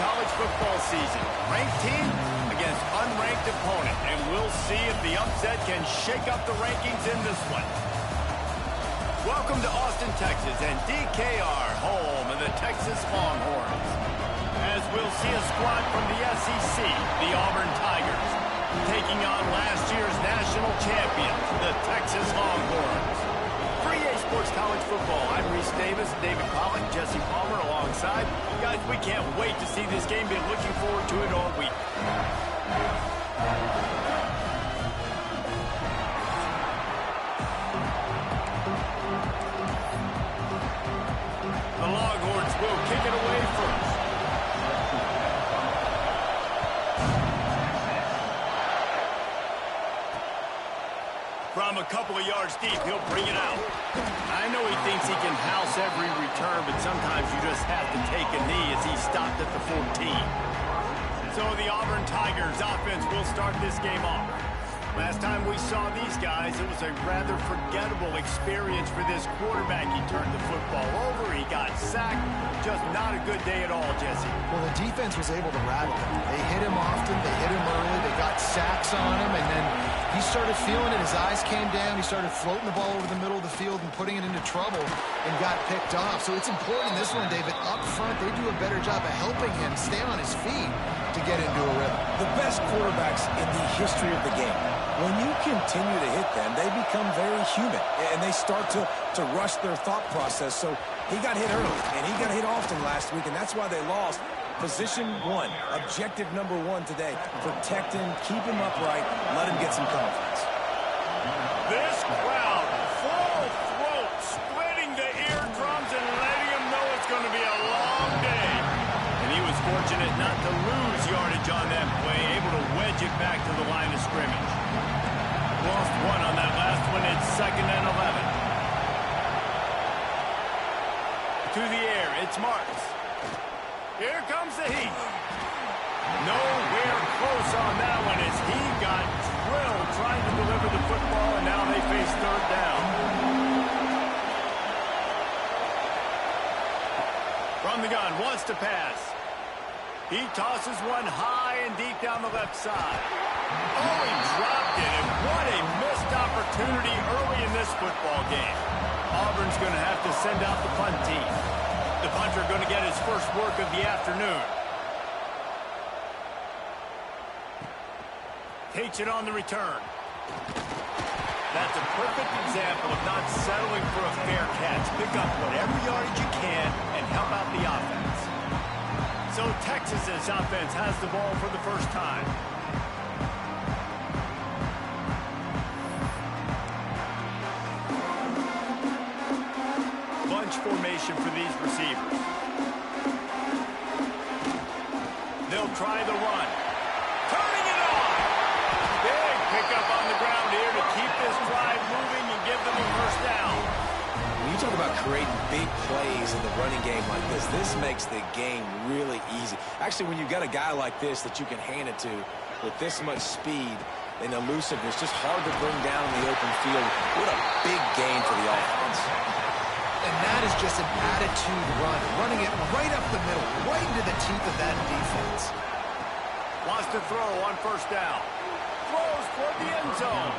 college football season. Ranked team against unranked opponent. And we'll see if the upset can shake up the rankings in this one. Welcome to Austin, Texas, and DKR, home of the Texas Longhorns. As we'll see a squad from the SEC, the Auburn Tigers, taking on last year's national champions, the Texas Longhorns. For EA Sports College Football, I'm Reese Davis, David Pollock, Jesse Palmer alongside. Guys, we can't wait to see this game. Been looking forward to it all week. The Longhorns will kick it away first. From a couple of yards deep, he'll bring it out. I know he thinks he can house every return, but sometimes you just have to take a knee as he stopped at the 14. So the Auburn Tigers offense will start this game off. Last time we saw these guys, it was a rather forgettable experience for this quarterback. He turned the football over, he got sacked. Just not a good day at all, Jesse. Well, the defense was able to rattle him. They hit him often, they hit him early, they got sacks on him, and then he started feeling it. His eyes came down, he started floating the ball over the middle of the field and putting it into trouble and got picked off. So it's important in this one, David, up front, they do a better job of helping him stay on his feet to get into a rhythm. The best quarterbacks in the history of the game, when you continue to hit them, they become very human, and they start to rush their thought process. So he got hit early, and he got hit often last week, and that's why they lost. Position one, objective number one today. Protect him, keep him upright, let him get some confidence. This crowd, full throat, splitting the eardrums and letting him know it's going to be a long day. And he was fortunate not to lose yardage on that play, able to wedge it back to the line of scrimmage. Lost one on that last one. It's 2nd and 11. To the air, it's Marks. Here comes the heat. Nowhere close on that one as he got drilled trying to deliver the football, and now they face 3rd down. From the gun, wants to pass. He tosses one high and deep down the left side. Oh, he dropped it, and what a missed opportunity early in this football game. Auburn's going to have to send out the punt team. The punter going to get his first work of the afternoon. Takes it on the return. That's a perfect example of not settling for a fair catch. Pick up whatever yardage you can and help out the offense. So Texas's offense has the ball for the first time. Bunch formation for these receivers. They'll try the run. Turning it on! Big pickup on the ground here to keep this drive moving and give them a first down. When you talk about creating big plays in the running game like this makes the game really easy. Actually, when you've got a guy like this that you can hand it to with this much speed and elusiveness, just hard to bring down in the open field. What a big game for the offense. And that is just an attitude run, running it right up the middle, right into the teeth of that defense. Wants to throw on 1st down. Throws toward the end zone.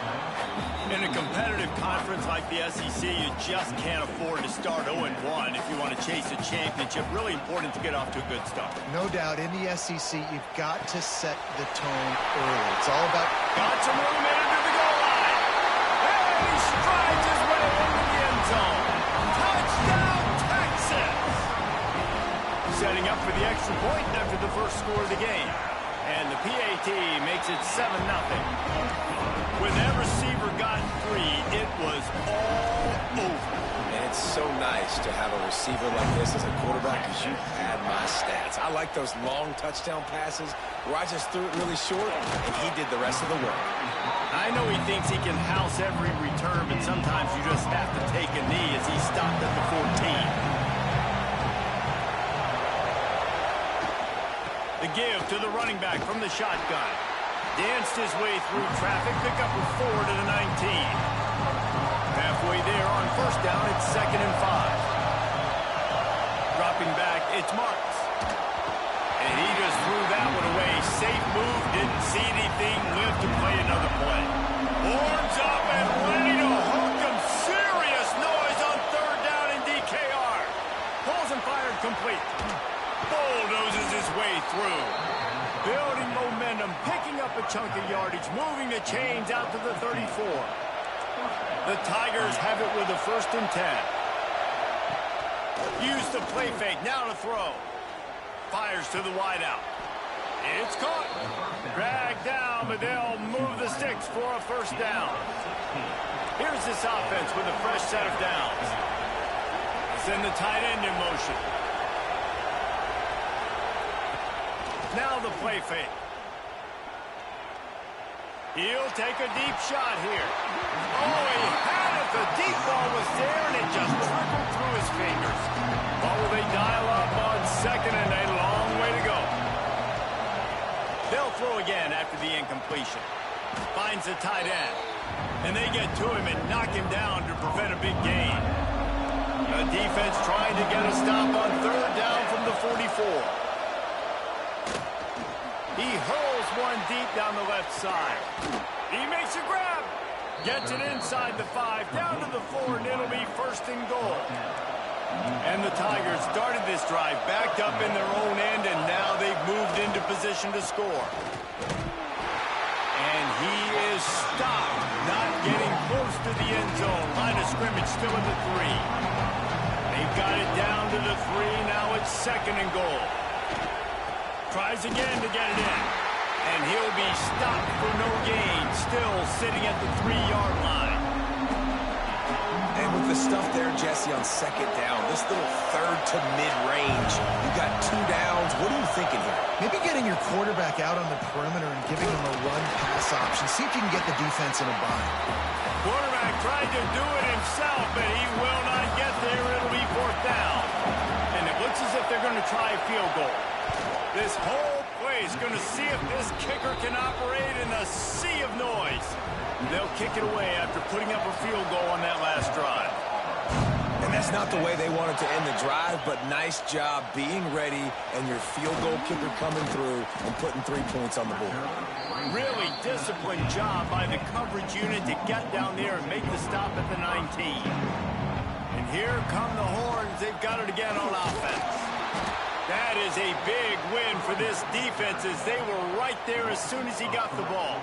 In a competitive conference like the SEC, you just can't afford to start 0-1 if you want to chase a championship. Really important to get off to a good start. No doubt, in the SEC, you've got to set the tone early. It's all about... Got some room in into the goal line. And he strides his way into the end zone. Touchdown, Texas! Setting up for the extra point after the first score of the game. And the PAT makes it 7-0. When that receiver got free, it was all over. And it's so nice to have a receiver like this as a quarterback because you had my stats. I like those long touchdown passes where I just threw it really short and he did the rest of the work. I know he thinks he can house every return, but sometimes you just have to take a knee as he stopped at the 14. The give to the running back from the shotgun. Danced his way through traffic, pick up a 4 to the 19. Halfway there on 1st down, it's 2nd and 5. Dropping back, it's Marks. And he just threw that one away. Safe move, didn't see anything, lived to play another play. Horns up and ready to hook him. Serious noise on third down in DKR. Pulls and fired complete. Bulldozes his way through. Building momentum, picking up a chunk of yardage, moving the chains out to the 34. The Tigers have it with a 1st and 10. Use the play fake, now to throw. Fires to the wideout. It's caught. Dragged down, but they'll move the sticks for a 1st down. Here's this offense with a fresh set of downs. Send the tight end in motion. Now the play fake. He'll take a deep shot here. Oh, he had it. The deep ball was there, and it just trickled through his fingers. What will they dial up on 2nd and a long way to go? They'll throw again after the incompletion. Finds the tight end. And they get to him and knock him down to prevent a big gain. The defense trying to get a stop on 3rd down from the 44. He hurls one deep down the left side. He makes a grab. Gets it inside the 5, down to the 4, and it'll be 1st and goal. And the Tigers started this drive backed up in their own end, and now they've moved into position to score. And he is stopped, not getting close to the end zone. Line of scrimmage still at the 3. They've got it down to the 3. Now it's 2nd and goal. Tries again to get it in. And he'll be stopped for no gain. Still sitting at the 3-yard line. And with the stuff there, Jesse, on 2nd down, this little 3rd to mid-range, you got 2 downs. What are you thinking here? Maybe getting your quarterback out on the perimeter and giving him a run-pass option. See if you can get the defense in a bind. Quarterback tried to do it himself, but he will not get there. It'll be 4th down. And it looks as if they're going to try a field goal. This whole play is going to see if this kicker can operate in a sea of noise. They'll kick it away after putting up a field goal on that last drive. And that's not the way they wanted to end the drive, but nice job being ready and your field goal kicker coming through and putting 3 points on the board. Really disciplined job by the coverage unit to get down there and make the stop at the 19. And here come the Horns. They've got it again on offense. That is a big win for this defense as they were right there as soon as he got the ball.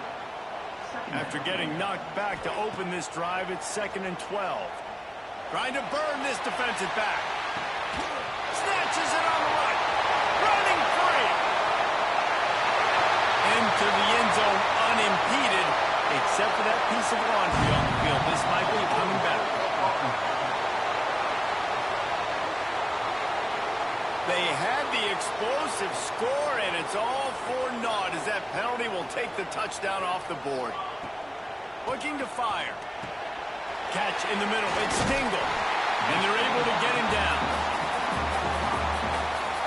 After getting knocked back to open this drive, it's 2nd and 12. Trying to burn this defensive back. Snatches it on the right. Running free. Into the end zone unimpeded, except for that piece of laundry on the field. This might be coming back. They had the explosive score, and it's all for naught as that penalty will take the touchdown off the board. Looking to fire. Catch in the middle. It's Dingle, and they're able to get him down.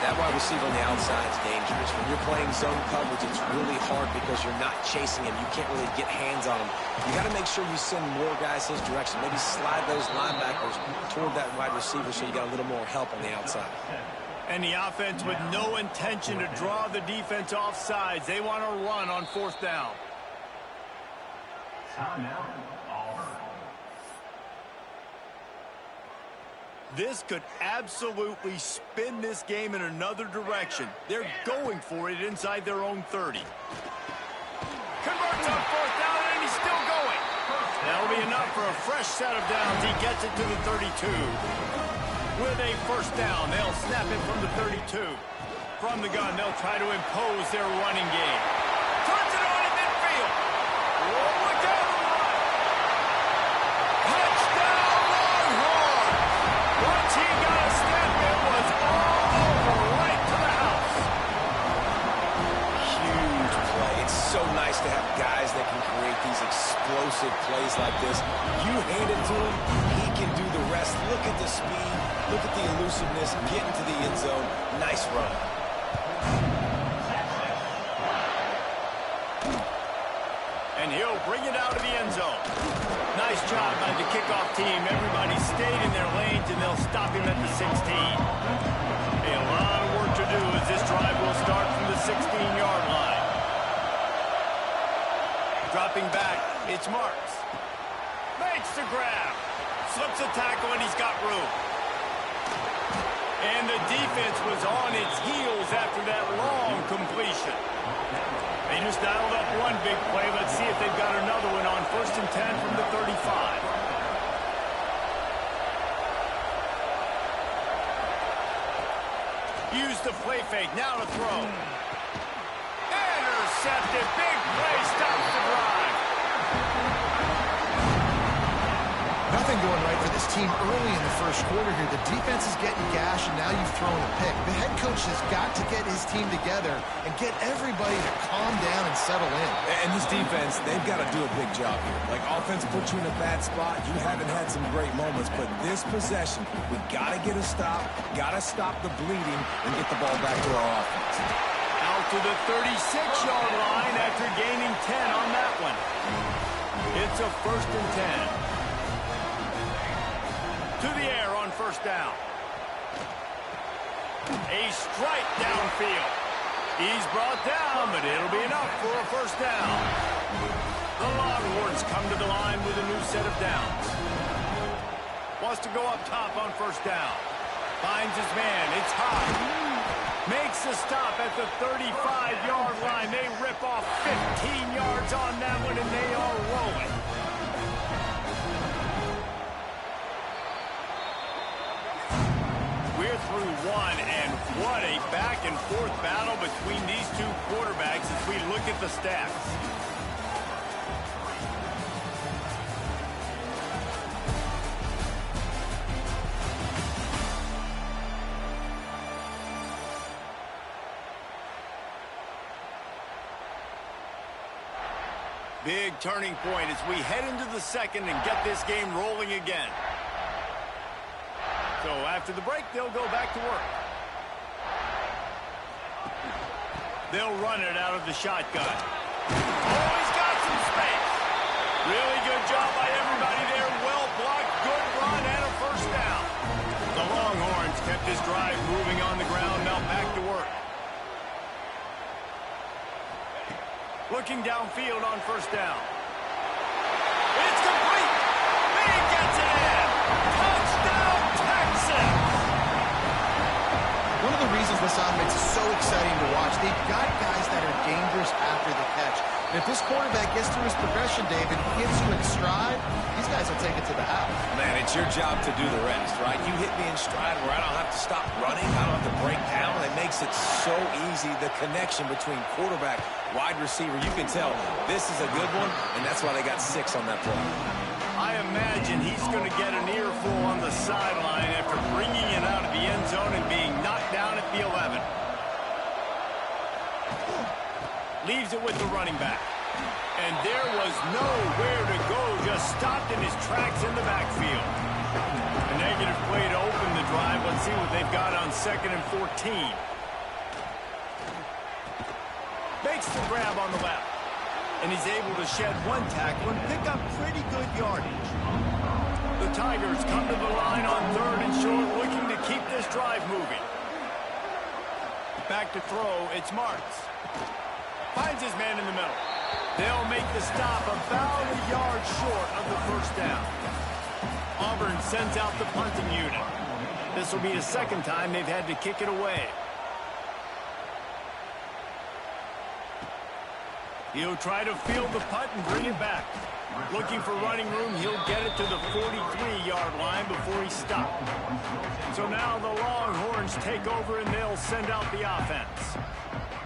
That wide receiver on the outside is dangerous. When you're playing zone coverage, it's really hard because you're not chasing him. You can't really get hands on him. You got to make sure you send more guys his direction. Maybe slide those linebackers toward that wide receiver so you got a little more help on the outside. And the offense with no intention to draw the defense off sides. They want to run on 4th down. This could absolutely spin this game in another direction. They're going for it inside their own 30. Converts on 4th down, and he's still going. That'll be enough for a fresh set of downs. He gets it to the 32. With a 1st down, they'll snap it from the 32. From the gun, they'll try to impose their running game. Turns it on in midfield. Oh, look out on the right. Touchdown, Longhorn. Once he got a step, it was all over, right to the house. Huge play. It's so nice to have guys that can create these explosive plays like this. You hand it to him, he can do the rest. Look at the speed. Look at the elusiveness, getting to the end zone. Nice run. And he'll bring it out of the end zone. Nice job by the kickoff team. Everybody stayed in their lanes, and they'll stop him at the 16. A lot of work to do as this drive will start from the 16-yard line. Dropping back, it's Marks. Makes the grab. Slips a tackle, and he's got room. And the defense was on its heels after that long completion. They just dialed up one big play. Let's see if they've got another one on 1st and 10 from the 35. Use the play fake. Now to throw. Intercepted. Big play. Stops the drive. Nothing going right for this team early in the first quarter here. The defense is getting gashed, and now you've thrown a pick. The head coach has got to get his team together and get everybody to calm down and settle in. And this defense, they've got to do a big job here. Like, offense puts you in a bad spot. You haven't had some great moments, but this possession, we got to get a stop, got to stop the bleeding, and get the ball back to our offense. Out to the 36-yard line after gaining 10 on that one. It's a 1st and 10. To the air on 1st down. A strike downfield. He's brought down, but it'll be enough for a 1st down. The Longhorns come to the line with a new set of downs. Wants to go up top on 1st down. Finds his man. It's high. Makes the stop at the 35-yard line. They rip off 15 yards on that one, and they are rolling. We're through one, and what a back-and-forth battle between these two quarterbacks as we look at the stats. Big turning point as we head into the second and get this game rolling again. So after the break, they'll go back to work. They'll run it out of the shotgun. Oh, he's got some space. Really good job by everybody there. Well blocked, good run, and a 1st down. The Longhorns kept this drive moving on the ground. Now back to work. Looking downfield on 1st down. It's complete. He gets it in. Touchdown, Texas. One of the reasons this offense is so exciting to watch, they've got guys that are dangerous after the catch. And if this quarterback gets through his progression, David, gets you in stride, these guys will take it to the house. Man, it's your job to do the rest, right? You hit me in stride where I don't have to stop running, I don't have to break down. It makes it so easy, the connection between quarterback, wide receiver. You can tell this is a good one, and that's why they got 6 on that play. I imagine he's going to get an earful on the sideline after bringing it out of the end zone and being knocked down at the 11. Leaves it with the running back. And there was nowhere to go, just stopped in his tracks in the backfield. A negative play to open the drive. Let's see what they've got on 2nd and 14. Makes the grab on the left. And he's able to shed one tackle and pick up pretty good yardage. The Tigers come to the line on 3rd and short, looking to keep this drive moving. Back to throw, it's Marks. Finds his man in the middle. They'll make the stop about a yard short of the 1st down. Auburn sends out the punting unit. This will be the 2nd time they've had to kick it away. He'll try to field the punt and bring it back. Looking for running room, he'll get it to the 43-yard line before he stopped. So now the Longhorns take over and they'll send out the offense.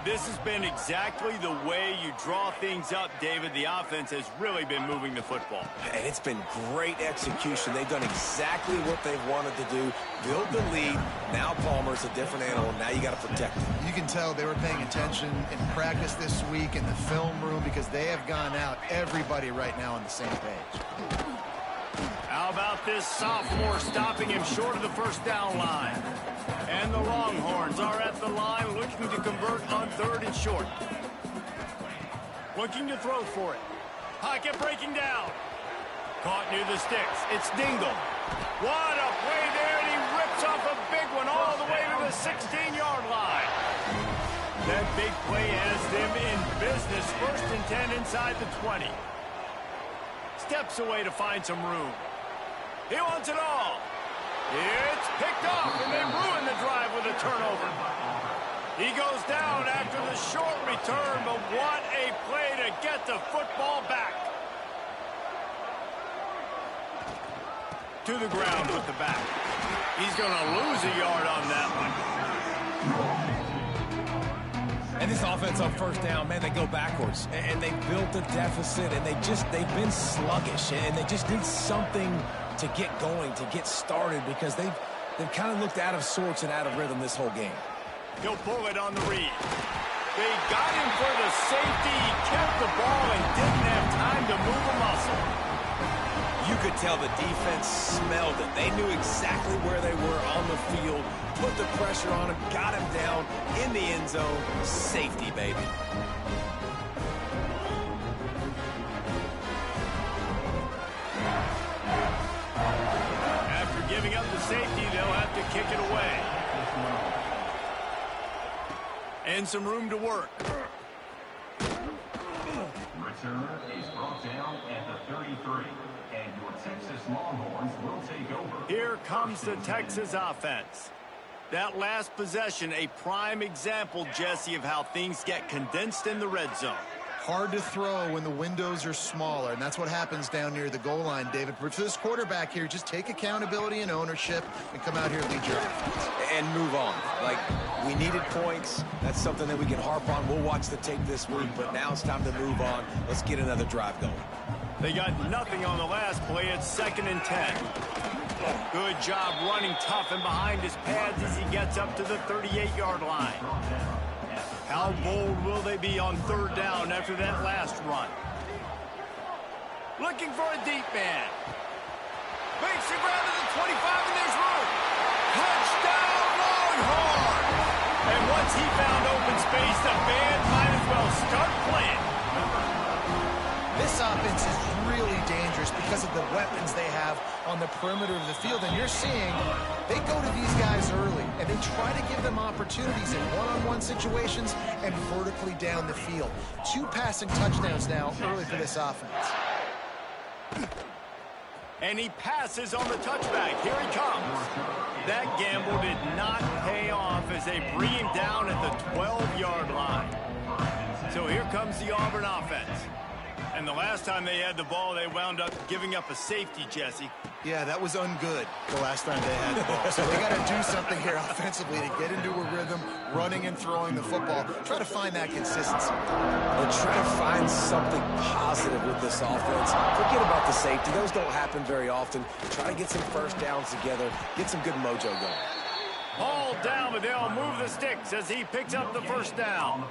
This has been exactly the way you draw things up, David. The offense has really been moving the football. And it's been great execution. They've done exactly what they've wanted to do. Build the lead. Now Palmer's a different animal. Now you got to protect him. You can tell they were paying attention in practice this week in the film room because they have gone out, everybody right now on the same page. How about this sophomore stopping him short of the 1st down line? And the Longhorns are at the line looking to convert on 3rd and short. Looking to throw for it. Pocket breaking down. Caught near the sticks. It's Dingle. What a play there, and he rips off a big one all the way to the 16-yard line. That big play has them in business. 1st and 10 inside the 20. Steps away to find some room. He wants it all. It's picked off, and they ruin the drive with a turnover. He goes down after the short return, but what a play to get the football back. To the ground with the back. He's going to lose a yard on that one. And this offense on 1st down, man, they go backwards. And they built a deficit, and they've been sluggish. And they just need something to get going, to get started, because they've kind of looked out of sorts and out of rhythm this whole game. He'll pull it on the read. They got him for the safety. He kept the ball and didn't have time to move a muscle. You could tell the defense smelled it. They knew exactly where they were on the field, put the pressure on him, got him down in the end zone. Safety, baby. After giving up the safety, they'll have to kick it away. And some room to work. Return is brought down at the 33. And your Texas Longhorns will take over. Here comes the Texas offense. That last possession, a prime example, Jesse, of how things get condensed in the red zone. Hard to throw when the windows are smaller, and that's what happens down near the goal line, David. But for this quarterback here, just take accountability and ownership and come out here and lead your offense. And move on. Like, we needed points. That's something that we can harp on. We'll watch the tape this week, but now it's time to move on. Let's get another drive going. They got nothing on the last play. It's 2nd and 10. Good job running tough and behind his pads as he gets up to the 38-yard line. How bold will they be on 3rd down after that last run? Looking for a deep man. Makes the grab to the 25, and there's room. Touchdown, Longhorn! And once he found open space, the band might as well start playing. This offense is really dangerous because of the weapons they have on the perimeter of the field. And you're seeing they go to these guys early, and they try to give them opportunities in one-on-one situations and vertically down the field. 2 passing touchdowns now early for this offense. And he passes on the touchback. Here he comes. That gamble did not pay off as they bring him down at the 12-yard line. So here comes the Auburn offense. And the last time they had the ball, they wound up giving up a safety, Jesse. Yeah, that was ungood the last time they had the ball. So they got to do something here offensively to get into a rhythm, running and throwing the football. Try to find that consistency. Or try to find something positive with this offense. Forget about the safety. Those don't happen very often. Try to get some 1st downs together, get some good mojo going. Ball down, but they'll move the sticks as he picks up the 1st down.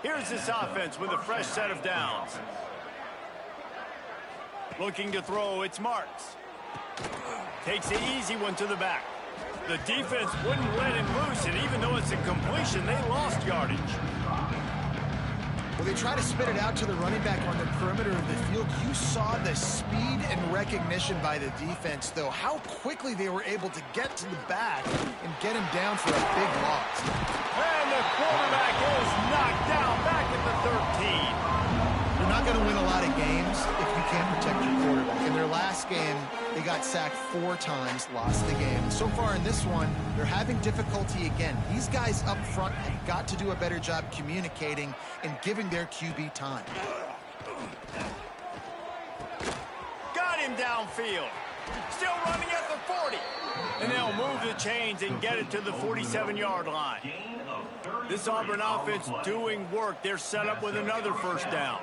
Here's this offense with a fresh set of downs. Looking to throw, it's Marks. Takes the easy one to the back. The defense wouldn't let him loose, and even though it's a completion, they lost yardage. Well, they try to spit it out to the running back on the perimeter of the field. You saw the speed and recognition by the defense, though. How quickly they were able to get to the back and get him down for a big loss. And the quarterback is knocked down back at the 13. You're not going to win a lot of games if you can't protect your quarterback. In their last game, they got sacked 4 times, lost the game. And so far in this one, they're having difficulty again. These guys up front have got to do a better job communicating and giving their QB time. Got him downfield. Still running at the 40. And they'll move the chains and get it to the 47-yard line. This Auburn offense doing work. They're set up with another 1st down.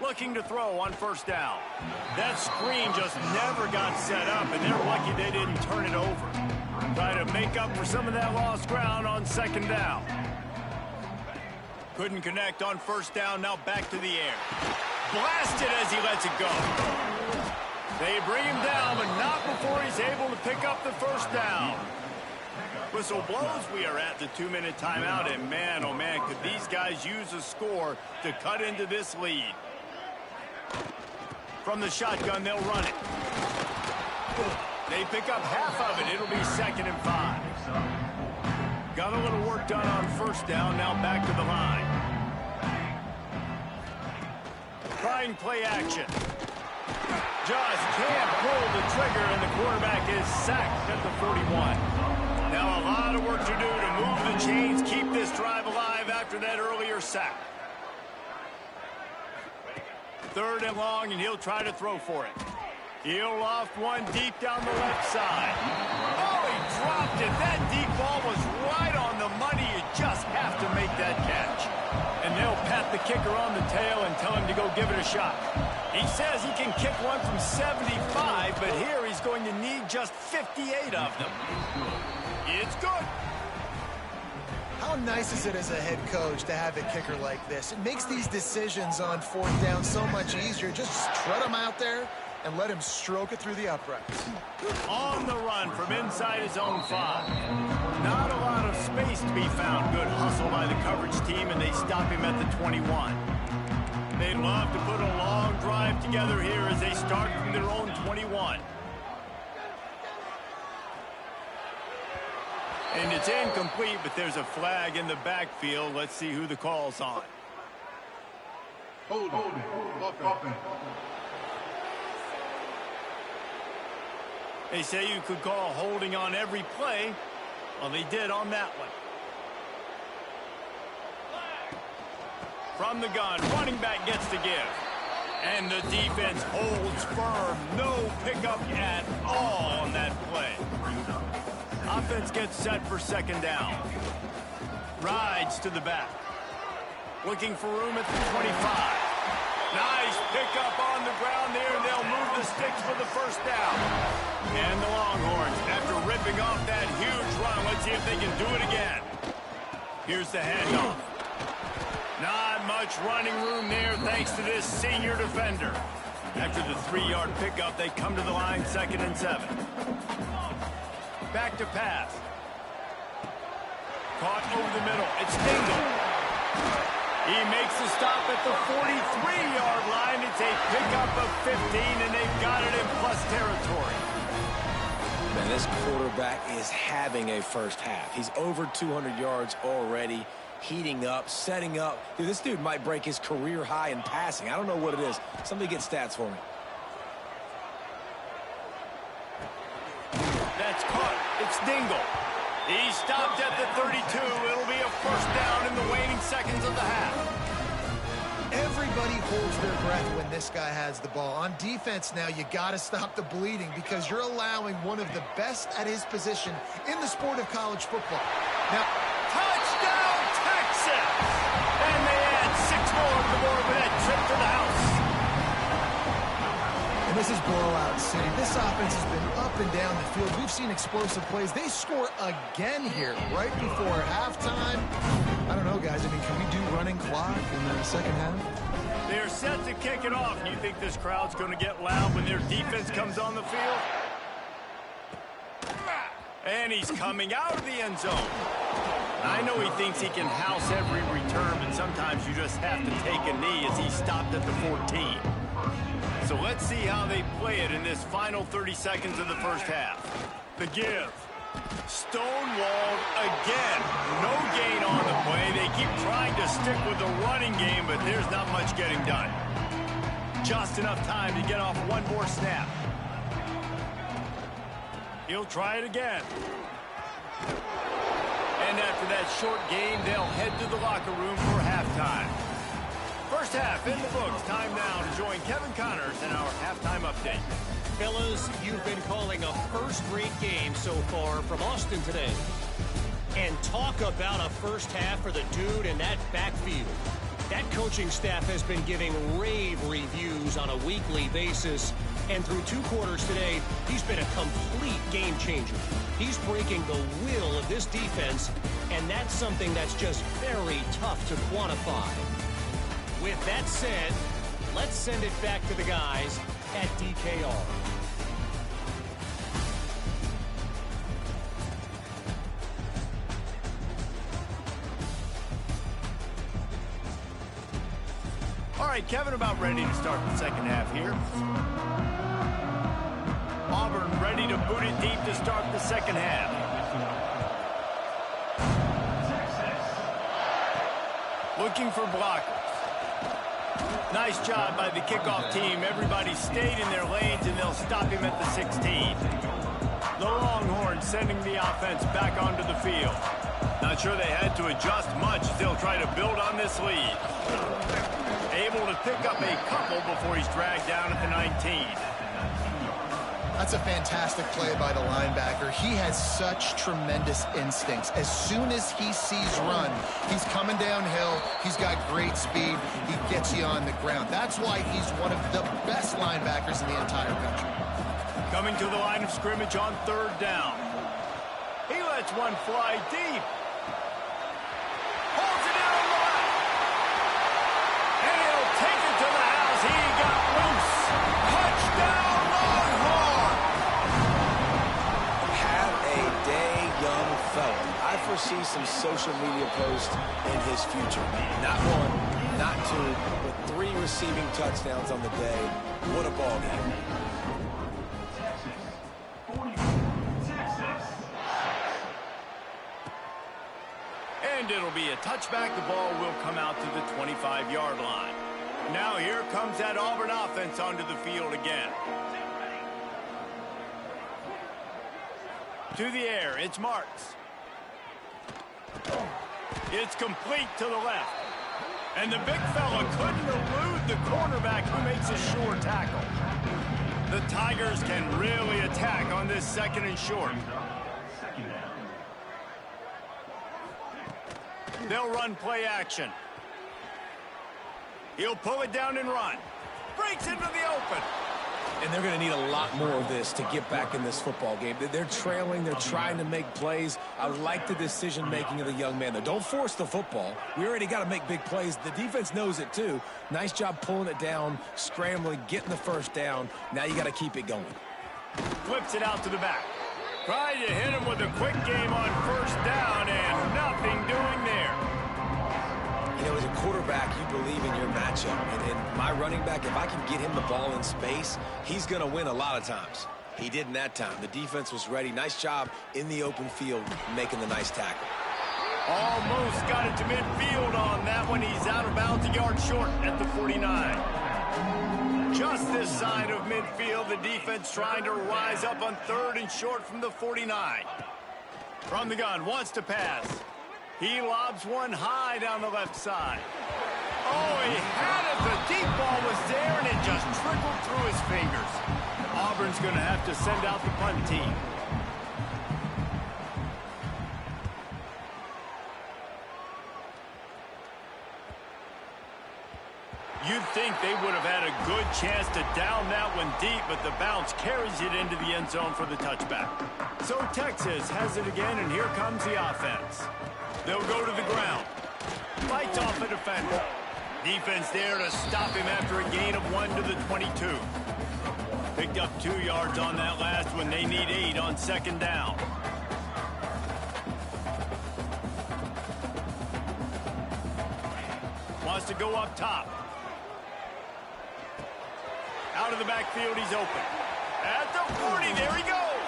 Looking to throw on 1st down. That screen just never got set up, and they're lucky they didn't turn it over. Try to make up for some of that lost ground on 2nd down. Couldn't connect on 1st down, now back to the air. Blasted as he lets it go. They bring him down, but not before he's able to pick up the 1st down. Whistle blows, we are at the 2-minute timeout, and man, oh man, could these guys use a score to cut into this lead. From the shotgun, they'll run it. They pick up half of it. It'll be 2nd and 5. Got a little work done on first down, now back to the line. Trying play action. Just can't pull the trigger, and the quarterback is sacked at the 41. Now a lot of work to do to move the chains, keep this drive alive after that earlier sack. 3rd and long, and he'll try to throw for it. He'll loft one deep down the left side. Oh, he dropped it. That deep ball was right on the money. You just have to make that catch. And they'll pat the kicker on the tail and tell him to go give it a shot. He says he can kick one from 75, but here he's going to need just 58 of them. It's good. How nice is it as a head coach to have a kicker like this? It makes these decisions on 4th down so much easier. Just strut him out there and let him stroke it through the uprights. On the run from inside his own 5. Not a lot of space to be found. Good hustle by the coverage team, and they stop him at the 21. They'd love to put a long drive together here as they start from their own 21. And it's incomplete, but there's a flag in the backfield. Let's see who the call's on. Hold it. They say you could call holding on every play. Well, they did on that one. From the gun, running back gets to give. And the defense holds firm. No pickup at all on that play. Offense gets set for 2nd down. Rides to the back. Looking for room at the 25. Nice pickup on the ground there, and they'll move the sticks for the 1st down. And the Longhorns, after ripping off that huge run, let's see if they can do it again. Here's the handoff. Not much running room there thanks to this senior defender. After the 3-yard pickup, they come to the line 2nd and 7. Back to pass. Caught over the middle. It's Dingle. He makes the stop at the 43-yard line. It's a pickup of 15, and they've got it in plus territory. Man, this quarterback is having a first half. He's over 200 yards already, heating up, setting up. Dude, this dude might break his career high in passing. I don't know what it is. Somebody get stats for me. That's caught. It's Dingle. He stopped at the 32. It'll be a 1st down in the waning seconds of the half. Everybody holds their breath when this guy has the ball. On defense now, you got to stop the bleeding because you're allowing one of the best at his position in the sport of college football. Now, touchdown, Texas! And they add 6 more to the board with that trip to the house. And this is blowout city. This offense has been up and down the field. We've seen explosive plays. They score again here right before halftime. I don't know, guys. I mean, can we do running clock in the 2nd half? They're set to kick it off. You think this crowd's going to get loud when their defense comes on the field? And he's coming out of the end zone. I know he thinks he can house every return, but sometimes you just have to take a knee as he stopped at the 14. So let's see how they play it in this final 30 seconds of the 1st half. The give. Stonewalled again. No gain on the play. They keep trying to stick with the running game, but there's not much getting done. Just enough time to get off one more snap. He'll try it again. And after that short game, they'll head to the locker room for halftime. 1st half in the books. Time now to join Kevin Connors in our halftime update. Fellas, you've been calling a first-rate game so far from Austin today. And talk about a first half for the dude in that backfield. That coaching staff has been giving rave reviews on a weekly basis. And through 2 quarters today, he's been a complete game changer. He's breaking the will of this defense, and that's something that's just very tough to quantify. With that said, let's send it back to the guys at DKR. All right, Kevin, about ready to start the 2nd half here. Auburn ready to boot it deep to start the 2nd half. looking for blockers. Nice job by the kickoff team. Everybody stayed in their lanes, and they'll stop him at the 16. The Longhorns sending the offense back onto the field. Not sure they had to adjust much as they'll try to build on this lead. Able to pick up a couple before he's dragged down at the 19. That's a fantastic play by the linebacker. He has such tremendous instincts. As soon as he sees run, he's coming downhill. He's got great speed. He gets you on the ground. That's why he's one of the best linebackers in the entire country. Coming to the line of scrimmage on 3rd down. He lets one fly deep. Holds it in a line. And he'll take it to the house. He got loose. Touchdown, Longhorn! Have a day, young fella. I foresee some social media posts in his future. Not one, not two, but 3 receiving touchdowns on the day. What a ball game. And it'll be a touchback. The ball will come out to the 25-yard line. Now here comes that Auburn offense onto the field again. To the air, it's Marks. It's complete to the left. And the big fella couldn't elude the cornerback who makes a sure tackle. The Tigers can really attack on this 2nd and short. They'll run play action. He'll pull it down and run. Breaks into the open. And they're going to need a lot more of this to get back in this football game. They're trailing. They're trying to make plays. I like the decision-making of the young man, though. Don't force the football. We already got to make big plays. The defense knows it, too. Nice job pulling it down, scrambling, getting the 1st down. Now you got to keep it going. Flips it out to the back. Tried to hit him with a quick game on 1st down, and nothing doing there. You know, as a quarterback, you believe in your matchup. And my running back, if I can get him the ball in space, he's going to win a lot of times. He didn't that time. The defense was ready. Nice job in the open field making the nice tackle. Almost got it to midfield on that one. He's out of bounds, a yard short at the 49. Just this side of midfield, the defense trying to rise up on 3rd and short from the 49. From the gun, wants to pass. He lobs one high down the left side. Oh, he had it. The deep ball was there, and it just trickled through his fingers. Auburn's going to have to send out the punt team. You'd think they would have had a good chance to down that one deep, but the bounce carries it into the end zone for the touchback. So Texas has it again, and here comes the offense. They'll go to the ground. Fights off a defender. Defense there to stop him after a gain of 1 to the 22. Picked up 2 yards on that last one. They need 8 on 2nd down. Wants to go up top. Out of the backfield, he's open. At the 40, there he goes.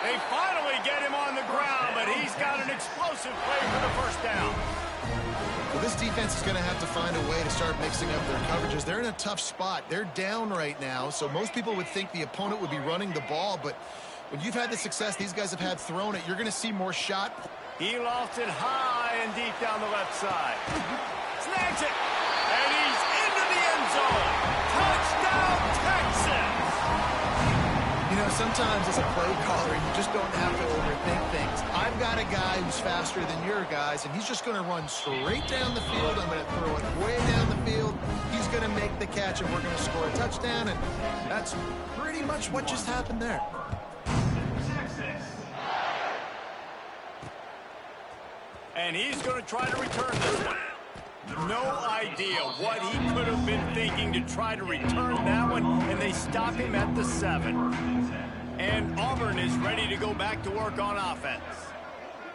They finally get him on the ground, but he's got an explosive play for the 1st down. Well, this defense is going to have to find a way to start mixing up their coverages. They're in a tough spot. They're down right now, so most people would think the opponent would be running the ball, but when you've had the success these guys have had throwing it, you're going to see more shot. He lofts it high and deep down the left side. Snags it, and he's into the end zone. Touchdown, Texas! You know, sometimes as a play caller, you just don't have to overthink things. I've got a guy who's faster than your guys, and he's just going to run straight down the field. I'm going to throw it way down the field. He's going to make the catch, and we're going to score a touchdown, and that's pretty much what just happened there. And he's going to try to return this one. No idea what he could have been thinking to try to return that one, and they stop him at the 7. And Auburn is ready to go back to work on offense.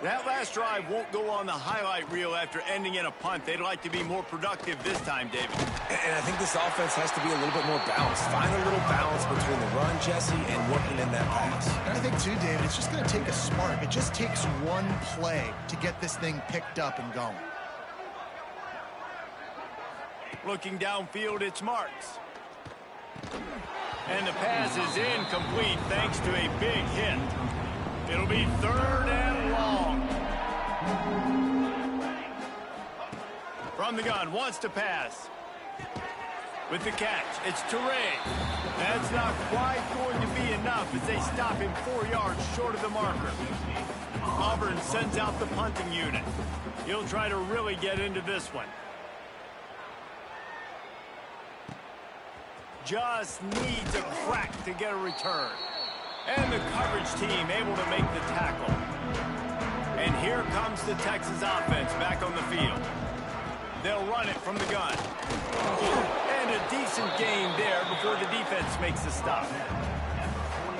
That last drive won't go on the highlight reel after ending in a punt. They'd like to be more productive this time, David. And I think this offense has to be a little bit more balanced. Find a little balance between the run, Jesse, and working in that pass. And I think, too, David, it's just going to take a spark. It just takes one play to get this thing picked up and going. Looking downfield, it's Marks. And the pass is incomplete thanks to a big hit. It'll be 3rd and long. From the gun, wants to pass. With the catch, it's Toure. That's not quite going to be enough as they stop him 4 yards short of the marker. Auburn sends out the punting unit. He'll try to really get into this one. Just needs a crack to get a return. And the coverage team able to make the tackle. And here comes the Texas offense back on the field. They'll run it from the gun. And a decent gain there before the defense makes the stop.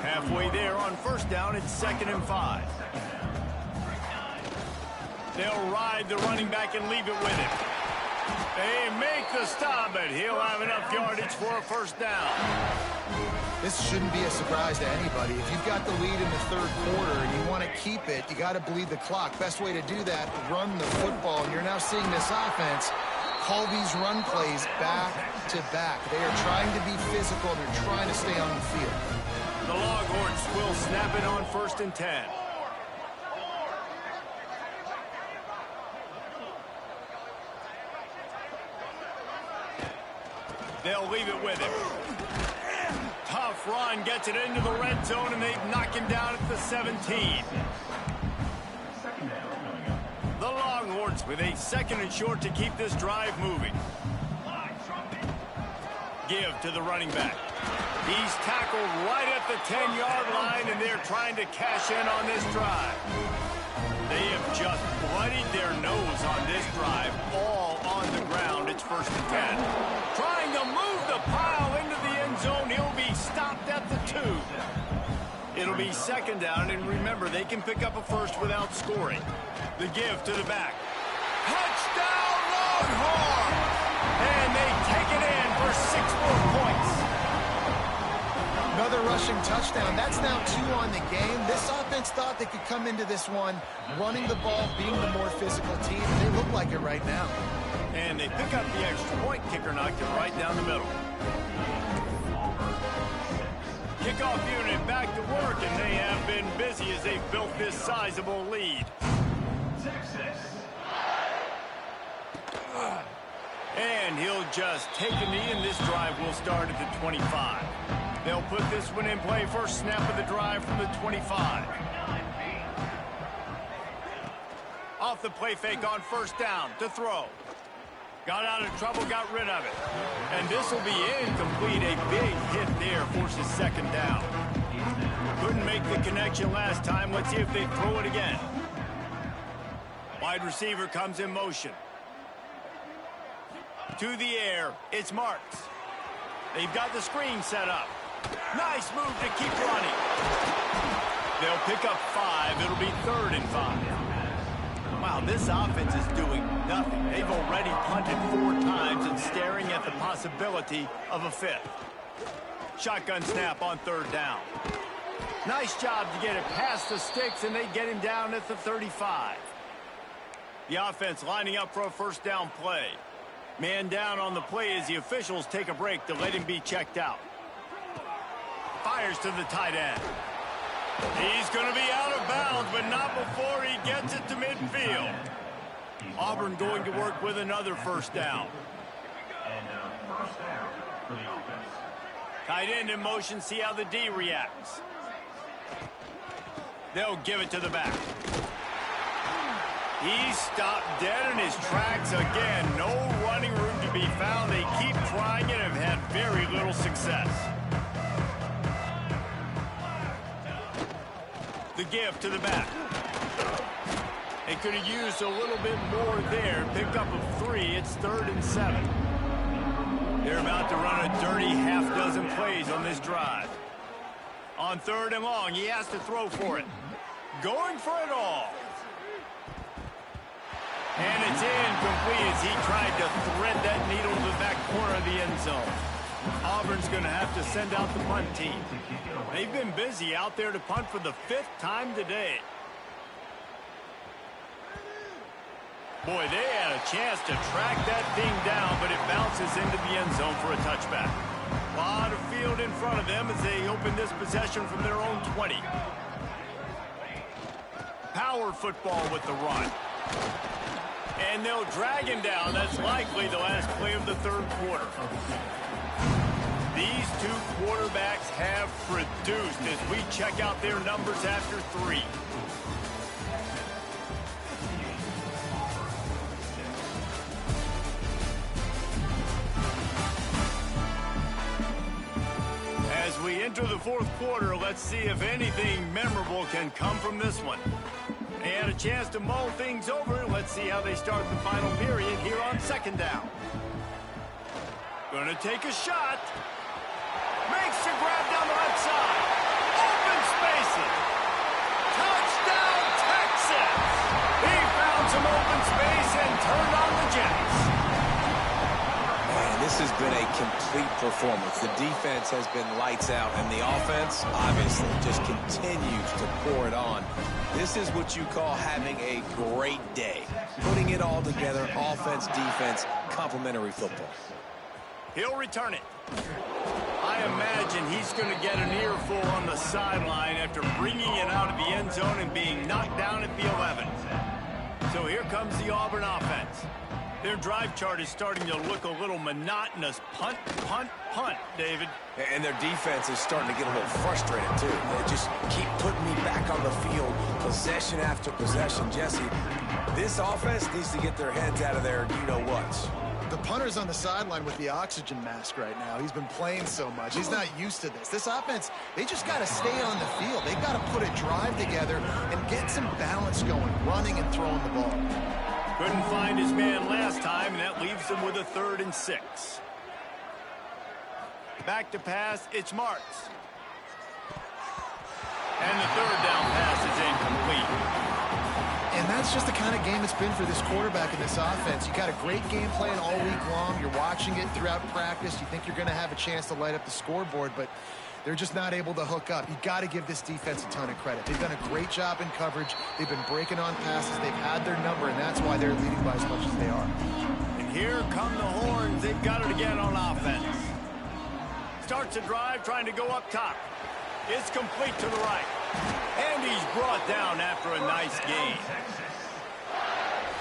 Halfway there on 1st down, it's 2nd and 5. They'll ride the running back and leave it with him. They make the stop, but he'll have enough yardage for a 1st down. This shouldn't be a surprise to anybody. If you've got the lead in the 3rd quarter and you want to keep it, you got to bleed the clock. Best way to do that, run the football. And you're now seeing this offense call these run plays back to back. They are trying to be physical. They're trying to stay on the field. The Longhorns will snap it on 1st and 10. They'll leave it with him. Tough run, gets it into the red zone, and they knock him down at the 17. The Longhorns with a 2nd and short to keep this drive moving. Give to the running back. He's tackled right at the 10-yard line, and they're trying to cash in on this drive. They have just bloodied their nose on this drive, all on the ground. It's 1st and 10. Trying to move the pile into the end zone. He'll be stopped at the 2. It'll be 2nd down, and remember, they can pick up a 1st without scoring. The give to the back. Touchdown, Longhorn! And they take it in for 6 more points. Another rushing touchdown. That's now 2 on the game. This offense thought they could come into this one running the ball, being the more physical team. They look like it right now. And they pick up the extra point. Kicker knocked it right down the middle. Kickoff unit back to work, and they have been busy as they've built this sizable lead. And he'll just take a knee, and this drive will start at the 25. They'll put this one in play. First snap of the drive from the 25. Off the play fake on 1st down to throw. Got out of trouble, got rid of it. And this will be incomplete. A big hit there forces 2nd down. Couldn't make the connection last time. Let's see if they throw it again. Wide receiver comes in motion. To the air, it's Marks. They've got the screen set up. Nice move to keep running. They'll pick up 5. It'll be 3rd and 5. Wow, this offense is doing nothing. They've already punted 4 times and staring at the possibility of a 5th. Shotgun snap on 3rd down. Nice job to get it past the sticks, and they get him down at the 35. The offense lining up for a 1st down play. Man down on the play as the officials take a break to let him be checked out. Fires to the tight end. He's going to be out of bounds, but not before he gets it to midfield. Auburn going to work with another 1st down. And 1st down for the offense. Tight end in motion, see how the D reacts. They'll give it to the back. He's stopped dead in his tracks again. No running room to be found. They keep trying it and have had very little success. The give to the back. They could have used a little bit more there. Pick up a 3. It's 3rd and 7. They're about to run a dirty half-dozen plays on this drive. On 3rd and long, he has to throw for it. Going for it all. And it's incomplete as he tried to thread that needle to the back corner of the end zone. Auburn's going to have to send out the punt team. They've been busy out there to punt for the 5th time today. Boy, they had a chance to track that thing down, but it bounces into the end zone for a touchback. A lot of field in front of them as they open this possession from their own 20. Power football with the run. And they'll drag him down. That's likely the last play of the third quarter. These two quarterbacks have produced as we check out their numbers after 3. As we enter the fourth quarter, let's see if anything memorable can come from this one. They had a chance to mull things over. Let's see how they start the final period here on second down. Gonna take a shot. Makes the grab down the left side. Open spaces. Touchdown, Texas. He found some open space and turned on the Jets. Man, this has been a complete performance. The defense has been lights out, and the offense obviously just continues to pour it on. This is what you call having a great day. Putting it all together, offense, defense, complementary football. He'll return it. I imagine he's going to get an earful on the sideline after bringing it out of the end zone and being knocked down at the 11. So here comes the Auburn offense. Their drive chart is starting to look a little monotonous. Punt, punt, punt, David. And their defense is starting to get a little frustrated, too. They just keep putting me back on the field, possession after possession. Jesse, this offense needs to get their heads out of their you-know-whats. The punter's on the sideline with the oxygen mask right now. He's been playing so much. He's not used to this. This offense, they just got to stay on the field. They've got to put a drive together and get some balance going, running and throwing the ball. Couldn't find his man last time, and that leaves him with a 3rd and 6. Back to pass, it's Marks. And the 3rd down pass is incomplete. And that's just the kind of game it's been for this quarterback in this offense. You got a great game plan all week long. You're watching it throughout practice. You think you're going to have a chance to light up the scoreboard, but they're just not able to hook up. You got to give this defense a ton of credit. They've done a great job in coverage. They've been breaking on passes. They've had their number, and that's why they're leading by as much as they are. And here come the horns. They've got it again on offense. Starts a drive trying to go up top. It's complete to the right. And he's brought down after a nice gain.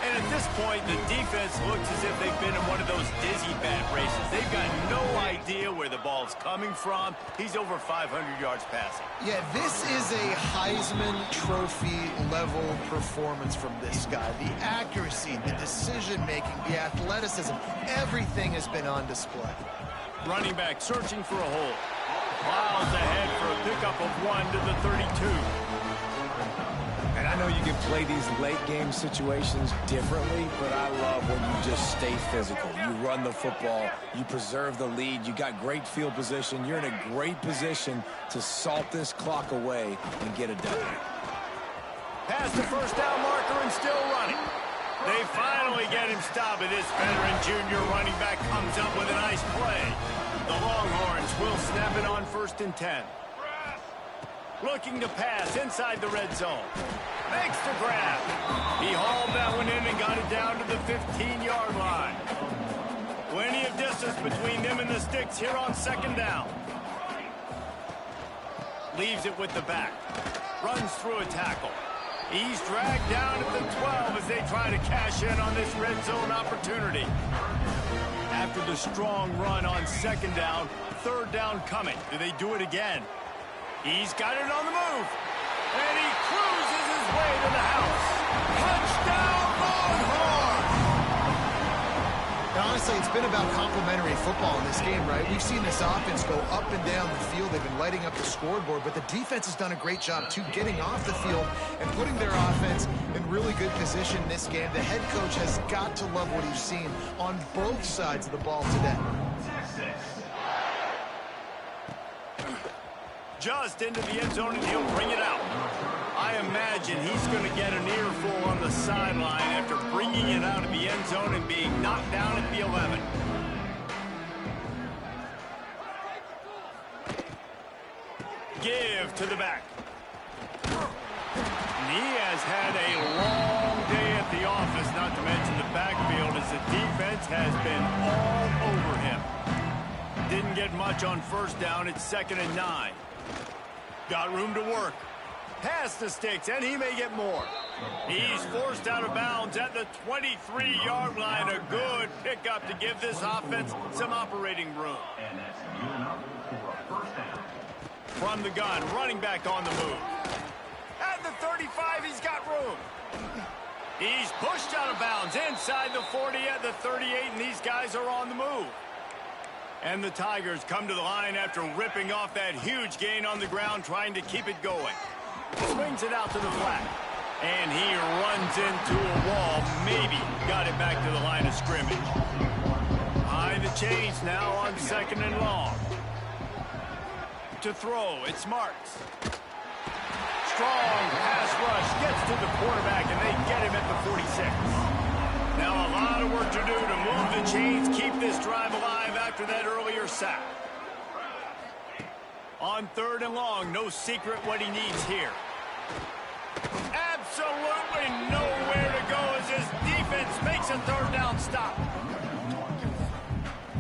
And at this point, the defense looks as if they've been in one of those dizzy bat races. They've got no idea where the ball's coming from. He's over 500 yards passing. Yeah, this is a Heisman Trophy level performance from this guy. The accuracy, the decision-making, the athleticism, everything has been on display. Running back searching for a hole. Miles ahead for a pickup of 1 to the 32. And I know you can play these late-game situations differently, but I love when you just stay physical. You run the football, you preserve the lead, you got great field position. You're in a great position to salt this clock away and get it done. Past the first down marker and still running. They finally get him stopped, and this veteran junior running back comes up with a nice play. The Longhorns will snap it on 1st and 10. Looking to pass inside the red zone. Makes the grab. He hauled that one in and got it down to the 15-yard line. Plenty of distance between them and the sticks here on 2nd down. Leaves it with the back. Runs through a tackle. He's dragged down at the 12 as they try to cash in on this red zone opportunity. After the strong run on 2nd down, 3rd down coming. Do they do it again? He's got it on the move. And he cruises his way to the house. Touchdown, Longhorns! Now, honestly, it's been about complementary football in this game, right? We've seen this offense go up and down the field. They've been lighting up the scoreboard, but the defense has done a great job, too, getting off the field and putting their offense in really good position in this game. The head coach has got to love what he's seen on both sides of the ball today. Just into the end zone, and he'll bring it out. I imagine he's going to get an earful on the sideline after bringing it out of the end zone and being knocked down at the 11. Give to the back. And he has had a long day at the office, not to mention the defense has been all over him. Didn't get much on first down. It's 2nd and 9. Got room to work. Past the sticks, and he may get more. He's forced out of bounds at the 23-yard line. A good pickup to give this offense some operating room. And that's good enough for a first down. From the gun, running back on the move. At the 35, he's got room. He's pushed out of bounds inside the 40 at the 38, and these guys are on the move. And the Tigers come to the line after ripping off that huge gain on the ground, trying to keep it going. Swings it out to the flat. And he runs into a wall. Maybe got it back to the line of scrimmage. Behind the chains now on 2nd and long. To throw, it's Marks. Strong pass rush gets to the quarterback, and they get him at the 46. Now a lot of work to do to move the chains, keep this drive alive after that earlier sack. On 3rd and long, no secret what he needs here. Absolutely nowhere to go as his defense makes a 3rd down stop.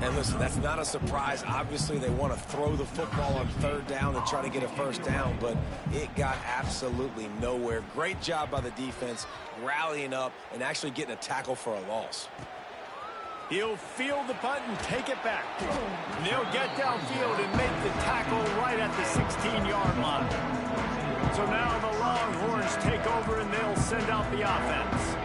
And listen, that's not a surprise. Obviously, they want to throw the football on 3rd down and try to get a first down, but it got absolutely nowhere. Great job by the defense, rallying up and actually getting a tackle for a loss. He'll field the punt and take it back. They'll get downfield and make the tackle right at the 16-yard line. So now the Longhorns take over and they'll send out the offense.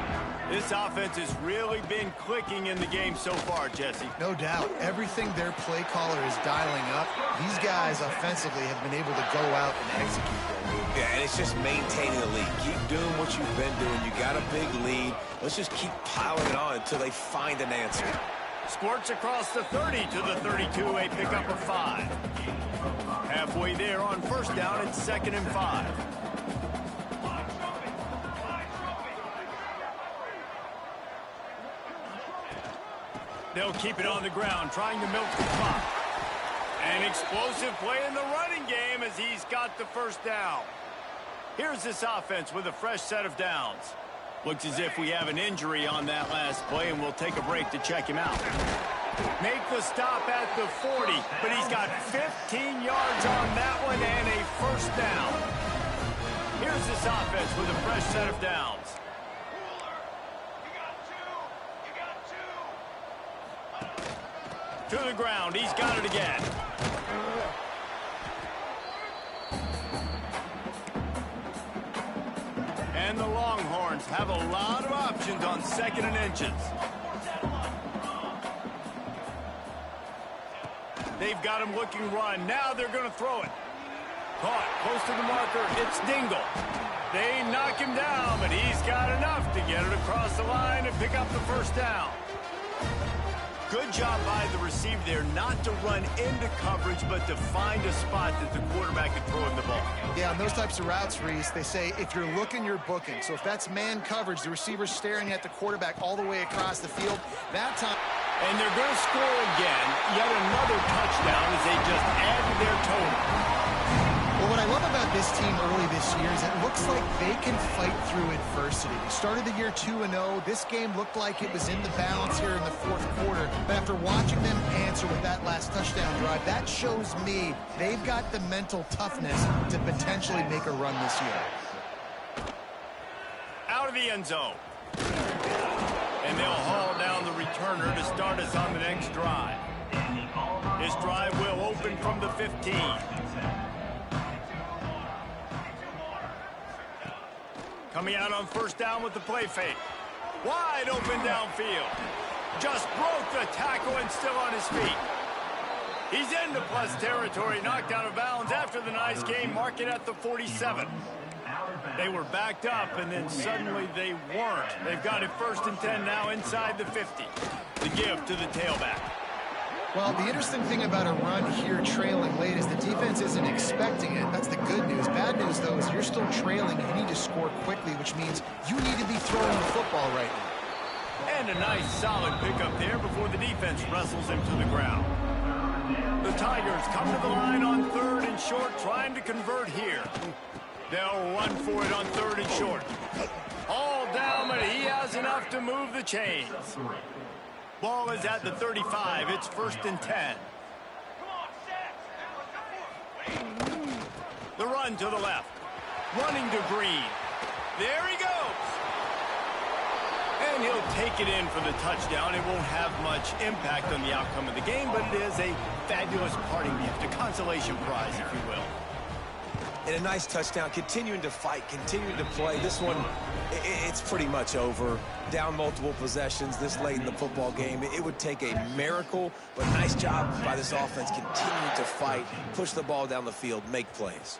This offense has really been clicking in the game so far, Jesse. No doubt. Everything their play caller is dialing up, these guys offensively have been able to go out and execute their move. Yeah, and it's just maintaining the lead. Keep doing what you've been doing. You got a big lead. Let's just keep piling it on until they find an answer. Squirts across the 30 to the 32, a pickup of 5. Halfway there on first down, it's 2nd and 5. They'll keep it on the ground, trying to milk the clock. An explosive play in the running game as he's got the first down. Here's this offense with a fresh set of downs. Looks as if we have an injury on that last play, and we'll take a break to check him out. Make the stop at the 40, but he's got 15 yards on that one and a first down. Here's this offense with a fresh set of downs. To the ground, he's got it again. And the Longhorns have a lot of options on 2nd and inches. They've got him looking run. Now they're going to throw it. Caught close to the marker. It's Dingle. They knock him down, but he's got enough to get it across the line and pick up the first down. Good job by the receiver there not to run into coverage, but to find a spot that the quarterback can throw him the ball. Yeah, on those types of routes, Reese, they say if you're looking, you're booking. So if that's man coverage, the receiver's staring at the quarterback all the way across the field, that time... And they're going to score again, yet another touchdown as they just added their total. Well, what I love about this team early this year is it looks like they can fight through adversity. We started the year 2-0. This game looked like it was in the balance here in the 4th quarter. But after watching them answer with that last touchdown drive, that shows me they've got the mental toughness to potentially make a run this year. Out of the end zone. And they'll haul down the returner to start us on the next drive. This drive will open from the 15. Coming out on first down with the play fake. Wide open downfield. Just broke the tackle and still on his feet. He's into plus territory, knocked out of bounds after the nice game, mark it at the 47. They were backed up, and then suddenly they weren't. They've got it 1st and 10 now inside the 50. The give to the tailback. Well, the interesting thing about a run here trailing late is the defense isn't expecting it. That's the good news. Bad news, though, is you're still trailing. You need to score quickly, which means you need to be throwing the football right now. And a nice solid pickup there before the defense wrestles him to the ground. The Tigers come to the line on 3rd and short, trying to convert here. They'll run for it on 3rd and short. All down, but he has enough to move the chains. Ball is at the 35. It's 1st and 10. The run to the left. Running to Green. There he goes. And he'll take it in for the touchdown. It won't have much impact on the outcome of the game, but it is a fabulous parting gift, a consolation prize, if you will. And a nice touchdown, continuing to fight, continuing to play. This one, it's pretty much over. Down multiple possessions this late in the football game. It would take a miracle, but nice job by this offense continuing to fight, push the ball down the field, make plays.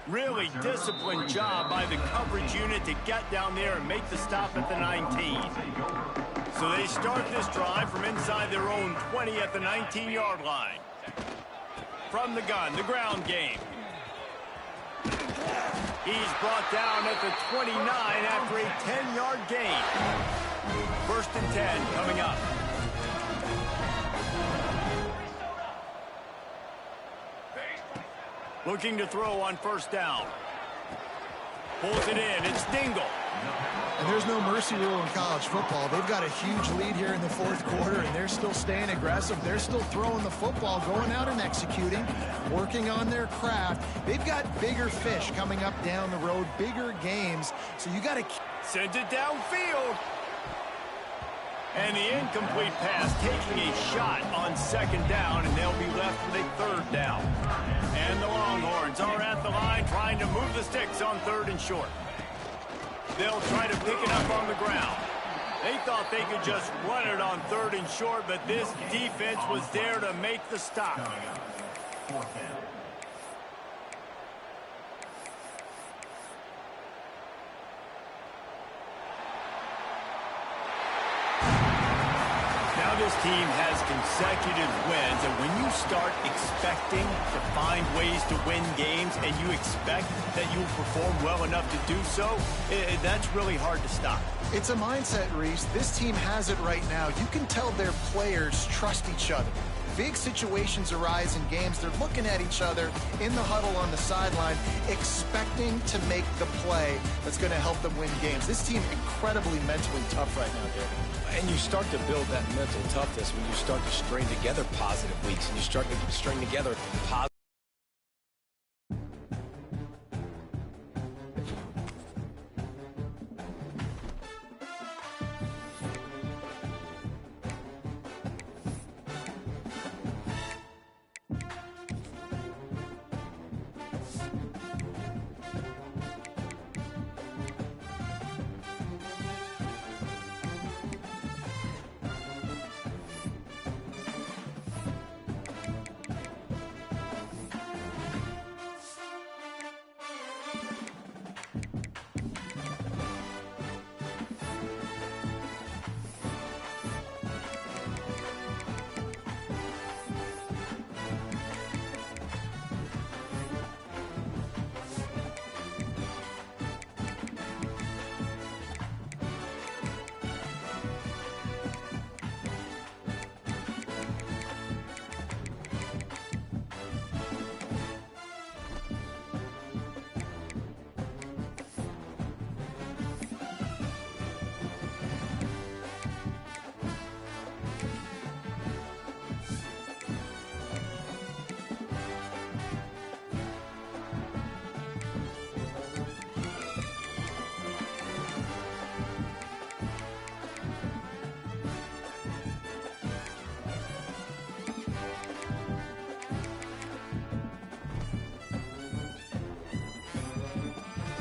Really disciplined job by the coverage unit to get down there and make the stop at the 19. So they start this drive from inside their own 20 at the 19-yard line. From the gun, the ground game. He's brought down at the 29 after a 10-yard gain. 1st and 10 coming up. Looking to throw on 1st down. Pulls it in. It's Dingle. And there's no mercy rule in college football. They've got a huge lead here in the 4th quarter, and they're still staying aggressive. They're still throwing the football, going out and executing, working on their craft. They've got bigger fish coming up down the road, bigger games. So you got to send it downfield. And the incomplete pass taking a shot on 2nd down, and they'll be left with a 3rd down. And the Longhorns are at the line trying to move the sticks on 3rd and short. They'll try to pick it up on the ground. They thought they could just run it on 3rd and short, but this defense was there to make the stop. Now this team has consecutive wins, and when you start expecting to find ways to win games and you expect that you'll perform well enough to do so, that's really hard to stop. It's a mindset, Reese. This team has it right now. You can tell their players trust each other. Big situations arise in games. They're looking at each other in the huddle on the sideline, expecting to make the play that's going to help them win games. This team incredibly mentally tough right now, David. And you start to build that mental toughness when you start to string together positive weeks and you start to string together positive